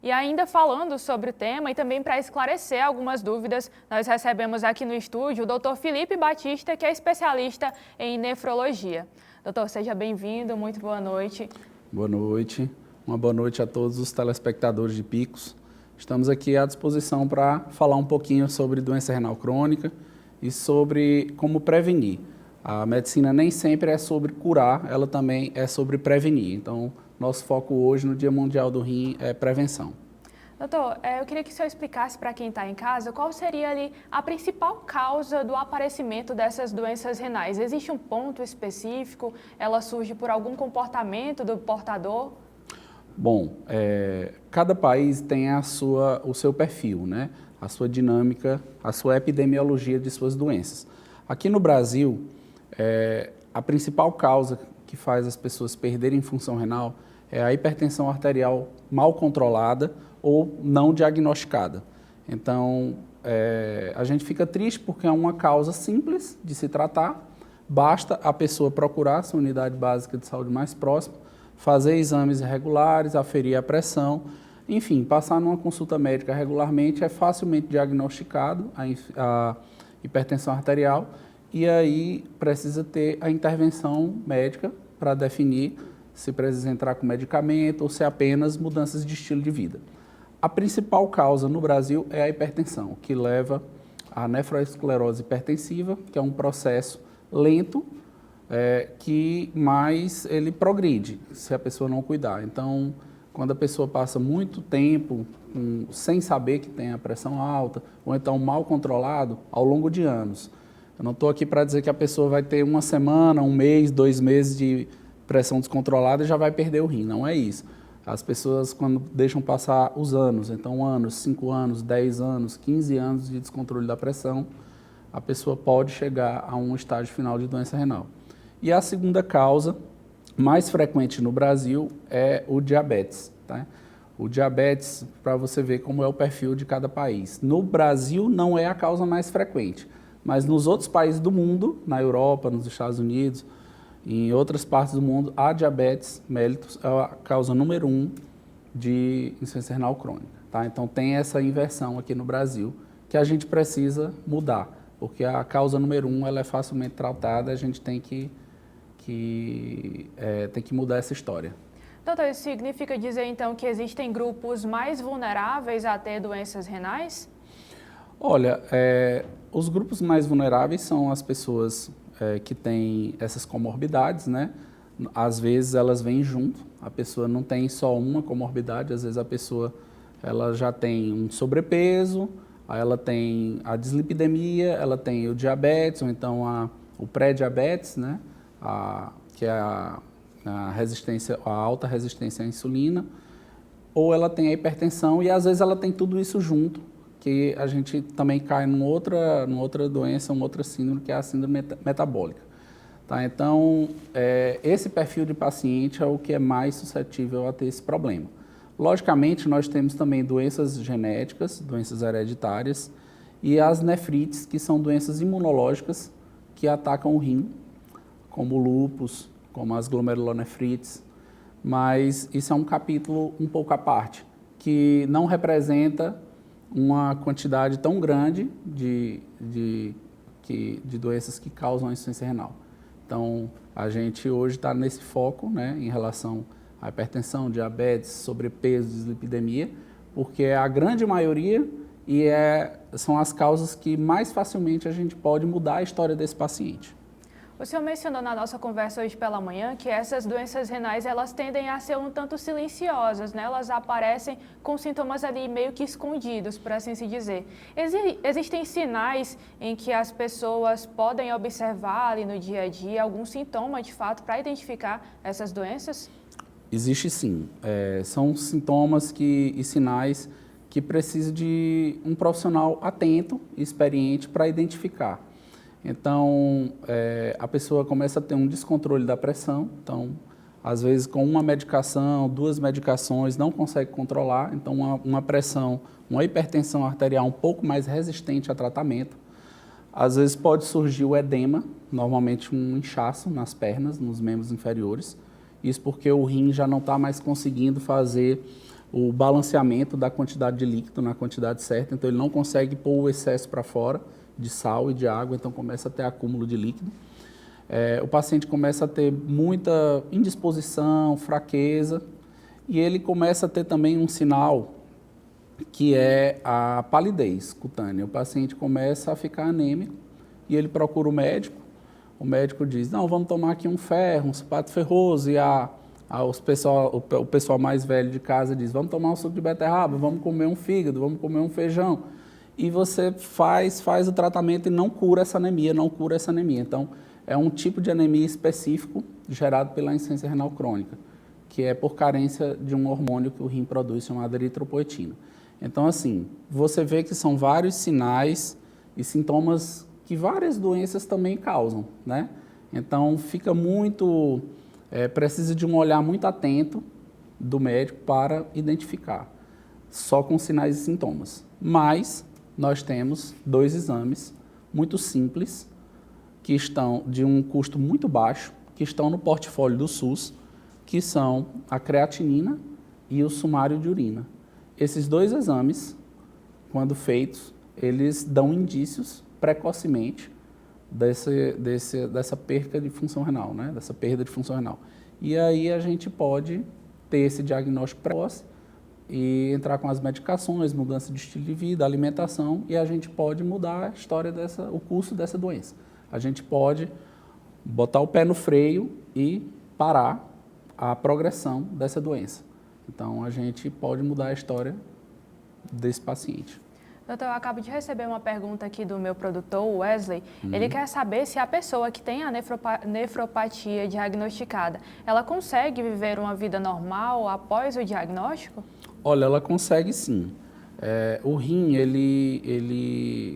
E ainda falando sobre o tema e também para esclarecer algumas dúvidas, nós recebemos aqui no estúdio o Dr. Felipe Batista, que é especialista em nefrologia. Doutor, seja bem-vindo, muito boa noite. Boa noite, uma boa noite a todos os telespectadores de Picos. Estamos aqui à disposição para falar um pouquinho sobre doença renal crônica e sobre como prevenir. A medicina nem sempre é sobre curar, ela também é sobre prevenir. Então, nosso foco hoje no Dia Mundial do Rim é prevenção. Doutor, eu queria que o senhor explicasse para quem está em casa qual seria ali a principal causa do aparecimento dessas doenças renais. Existe um ponto específico? Ela surge por algum comportamento do portador? Bom, cada país tem o seu perfil, né? A sua dinâmica, a sua epidemiologia de suas doenças. Aqui no Brasil, a principal causa que faz as pessoas perderem função renal é a hipertensão arterial mal controlada ou não diagnosticada. Então, a gente fica triste porque é uma causa simples de se tratar, basta a pessoa procurar a sua unidade básica de saúde mais próxima, fazer exames regulares, aferir a pressão, enfim, passar numa consulta médica regularmente é facilmente diagnosticado a hipertensão arterial e aí precisa ter a intervenção médica para definir se precisa entrar com medicamento ou se é apenas mudanças de estilo de vida. A principal causa no Brasil é a hipertensão, que leva à nefroesclerose hipertensiva, que é um processo lento, que mais ele progride se a pessoa não cuidar. Então, quando a pessoa passa muito tempo sem saber que tem a pressão alta, ou então mal controlado, ao longo de anos. Eu não estou aqui para dizer que a pessoa vai ter uma semana, um mês, 2 meses de pressão descontrolada e já vai perder o rim, não é isso. As pessoas, quando deixam passar os anos, então anos, 5 anos, 10 anos, 15 anos de descontrole da pressão, a pessoa pode chegar a um estágio final de doença renal. E a segunda causa, mais frequente no Brasil, é o diabetes. Tá? O diabetes, para você ver como é o perfil de cada país. No Brasil não é a causa mais frequente, mas nos outros países do mundo, na Europa, nos Estados Unidos, em outras partes do mundo, a diabetes mellitus é a causa número 1 de insuficiência renal crônica. Tá? Então tem essa inversão aqui no Brasil que a gente precisa mudar, porque a causa número 1 ela é facilmente tratada, a gente tem que mudar essa história. Doutor, isso significa dizer então que existem grupos mais vulneráveis a ter doenças renais? Olha, os grupos mais vulneráveis são as pessoas que têm essas comorbidades, né? Às vezes elas vêm junto, a pessoa não tem só uma comorbidade, às vezes a pessoa ela já tem um sobrepeso, aí ela tem a dislipidemia, ela tem o diabetes, ou então o pré-diabetes, né? Que é a alta resistência à insulina, ou ela tem a hipertensão e às vezes ela tem tudo isso junto, que a gente também cai numa outra doença, uma outra síndrome, que é a síndrome metabólica. Tá? Então, esse perfil de paciente é o que é mais suscetível a ter esse problema. Logicamente, nós temos também doenças genéticas, doenças hereditárias, e as nefrites, que são doenças imunológicas que atacam o rim, como o lúpus, como as glomerulonefrites, mas isso é um capítulo um pouco à parte, que não representa uma quantidade tão grande de doenças que causam insuficiência renal. Então, a gente hoje está nesse foco, né, em relação à hipertensão, diabetes, sobrepeso, dislipidemia, porque é a grande maioria e são as causas que mais facilmente a gente pode mudar a história desse paciente. O senhor mencionou na nossa conversa hoje pela manhã que essas doenças renais, elas tendem a ser um tanto silenciosas, né? Elas aparecem com sintomas ali meio que escondidos, por assim se dizer. Existem sinais em que as pessoas podem observar ali no dia a dia algum sintoma, de fato, para identificar essas doenças? Existe sim. São sintomas e sinais que precisam de um profissional atento e experiente para identificar. Então, a pessoa começa a ter um descontrole da pressão, então, às vezes com uma medicação, 2 medicações, não consegue controlar, então uma pressão, uma hipertensão arterial um pouco mais resistente a tratamento. Às vezes pode surgir o edema, normalmente um inchaço nas pernas, nos membros inferiores, isso porque o rim já não está mais conseguindo fazer o balanceamento da quantidade de líquido na quantidade certa, então ele não consegue pôr o excesso para fora de sal e de água, então começa a ter acúmulo de líquido. O paciente começa a ter muita indisposição, fraqueza, e ele começa a ter também um sinal que é a palidez cutânea. O paciente começa a ficar anêmico e ele procura o médico diz, não, vamos tomar aqui um ferro, um sulfato ferroso, e o pessoal mais velho de casa diz, vamos tomar um suco de beterraba, vamos comer um fígado, vamos comer um feijão. E você faz o tratamento e não cura essa anemia, Então, é um tipo de anemia específico gerado pela insuficiência renal crônica, que é por carência de um hormônio que o rim produz, chamado eritropoetina. Então, assim, você vê que são vários sinais e sintomas que várias doenças também causam, né? Então, fica muito... precisa de um olhar muito atento do médico para identificar, só com sinais e sintomas. Mas nós temos 2 exames muito simples, que estão de um custo muito baixo, que estão no portfólio do SUS, que são a creatinina e o sumário de urina. Esses 2 exames, quando feitos, eles dão indícios precocemente dessa perda de função renal, né? Dessa perda de função renal. E aí a gente pode ter esse diagnóstico precoce e entrar com as medicações, mudança de estilo de vida, alimentação, e a gente pode mudar a história o curso dessa doença. A gente pode botar o pé no freio e parar a progressão dessa doença. Então, a gente pode mudar a história desse paciente. Doutor, eu acabo de receber uma pergunta aqui do meu produtor, Wesley. Ele quer saber se a pessoa que tem a nefropatia diagnosticada, ela consegue viver uma vida normal após o diagnóstico? Olha, ela consegue sim. O rim,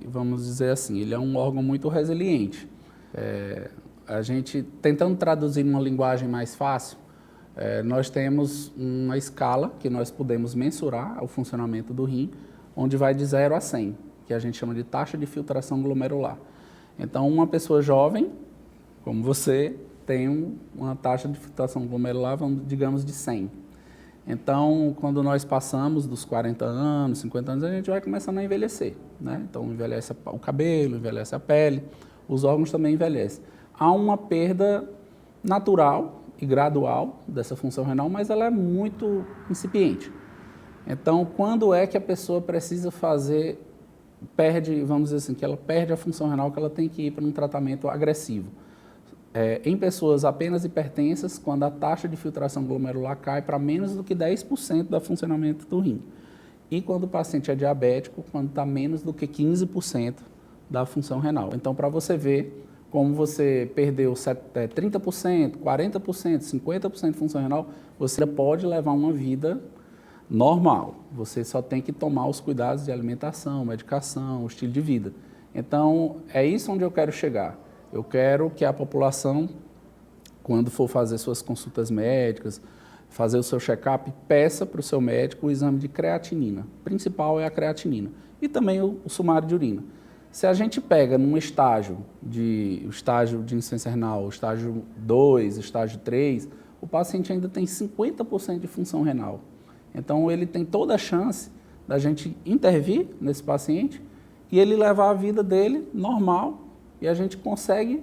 vamos dizer assim, ele é um órgão muito resiliente. A gente, tentando traduzir numa linguagem mais fácil, nós temos uma escala que nós podemos mensurar o funcionamento do rim, onde vai de 0 a 100, que a gente chama de taxa de filtração glomerular. Então, uma pessoa jovem, como você, tem uma taxa de filtração glomerular, digamos, de 100. Então, quando nós passamos dos 40 anos, 50 anos, a gente vai começando a envelhecer, né? Então, envelhece o cabelo, envelhece a pele, os órgãos também envelhecem. Há uma perda natural e gradual dessa função renal, mas ela é muito incipiente. Então, quando é que a pessoa precisa vamos dizer assim, que ela perde a função renal, que ela tem que ir para um tratamento agressivo? Em pessoas apenas hipertensas, quando a taxa de filtração glomerular cai para menos do que 10% do funcionamento do rim. E quando o paciente é diabético, quando está menos do que 15% da função renal. Então, para você ver como você perdeu 30%, 40%, 50% de função renal, você pode levar uma vida normal. Você só tem que tomar os cuidados de alimentação, medicação, estilo de vida. Então, é isso onde eu quero chegar. Eu quero que a população, quando for fazer suas consultas médicas, fazer o seu check-up, peça para o seu médico o exame de creatinina. O principal é a creatinina. E também o sumário de urina. Se a gente pega num estágio de insuficiência renal, estágio 2, estágio 3, o paciente ainda tem 50% de função renal. Então, ele tem toda a chance da gente intervir nesse paciente e ele levar a vida dele normal, e a gente consegue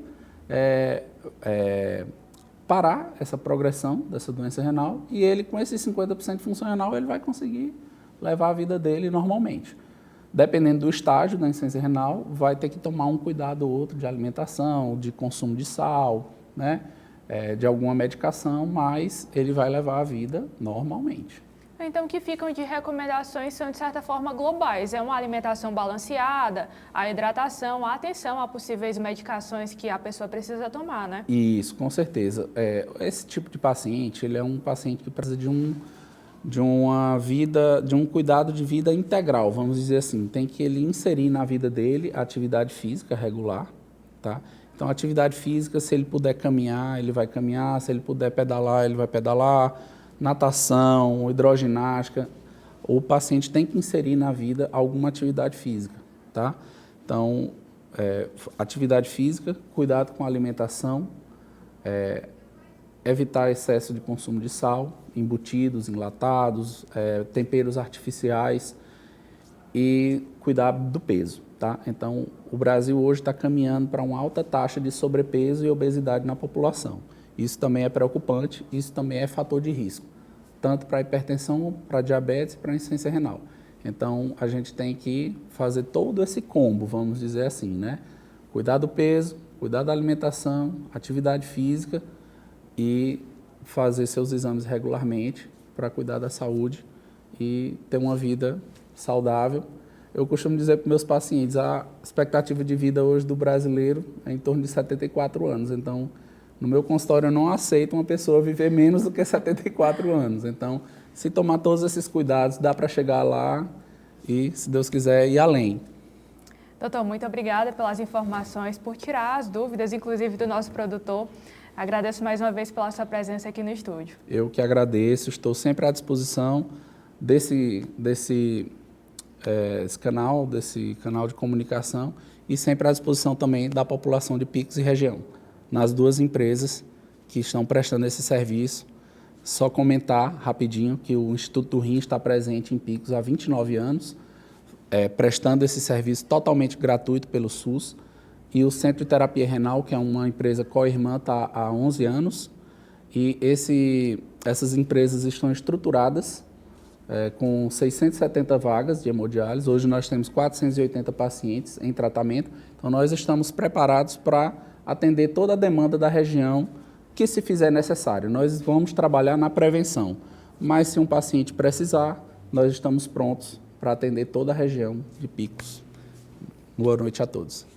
parar essa progressão dessa doença renal, e ele, com esses 50% de função renal, ele vai conseguir levar a vida dele normalmente. Dependendo do estágio da insuficiência renal, vai ter que tomar um cuidado ou outro de alimentação, de consumo de sal, né, de alguma medicação, mas ele vai levar a vida normalmente. Então, o que ficam de recomendações são, de certa forma, globais. É uma alimentação balanceada, a hidratação, a atenção a possíveis medicações que a pessoa precisa tomar, né? Isso, com certeza. Esse tipo de paciente, ele é um paciente que precisa de um cuidado de vida integral, vamos dizer assim. Tem que ele inserir na vida dele a atividade física regular, tá? Então, a atividade física, se ele puder caminhar, ele vai caminhar, se ele puder pedalar, ele vai pedalar, natação, hidroginástica, o paciente tem que inserir na vida alguma atividade física, tá? Então, atividade física, cuidado com a alimentação, evitar excesso de consumo de sal, embutidos, enlatados, temperos artificiais e cuidar do peso, tá? Então, o Brasil hoje está caminhando para uma alta taxa de sobrepeso e obesidade na população. Isso também é preocupante, isso também é fator de risco, tanto para a hipertensão, para a diabetes e para a insuficiência renal. Então, a gente tem que fazer todo esse combo, vamos dizer assim, né? Cuidar do peso, cuidar da alimentação, atividade física e fazer seus exames regularmente para cuidar da saúde e ter uma vida saudável. Eu costumo dizer para meus pacientes, a expectativa de vida hoje do brasileiro é em torno de 74 anos. Então, no meu consultório eu não aceito uma pessoa viver menos do que 74 anos. Então, se tomar todos esses cuidados, dá para chegar lá e, se Deus quiser, ir além. Doutor, muito obrigada pelas informações, por tirar as dúvidas, inclusive do nosso produtor. Agradeço mais uma vez pela sua presença aqui no estúdio. Eu que agradeço, estou sempre à disposição desse canal de comunicação e sempre à disposição também da população de Picos e região, nas duas empresas que estão prestando esse serviço. Só comentar rapidinho que o Instituto do Rim está presente em Picos há 29 anos, prestando esse serviço totalmente gratuito pelo SUS, e o Centro de Terapia Renal, que é uma empresa co-irmã, está há 11 anos, e essas empresas estão estruturadas com 670 vagas de hemodiálise. Hoje nós temos 480 pacientes em tratamento, então nós estamos preparados para atender toda a demanda da região que se fizer necessário. Nós vamos trabalhar na prevenção, mas se um paciente precisar, nós estamos prontos para atender toda a região de Picos. Boa noite a todos.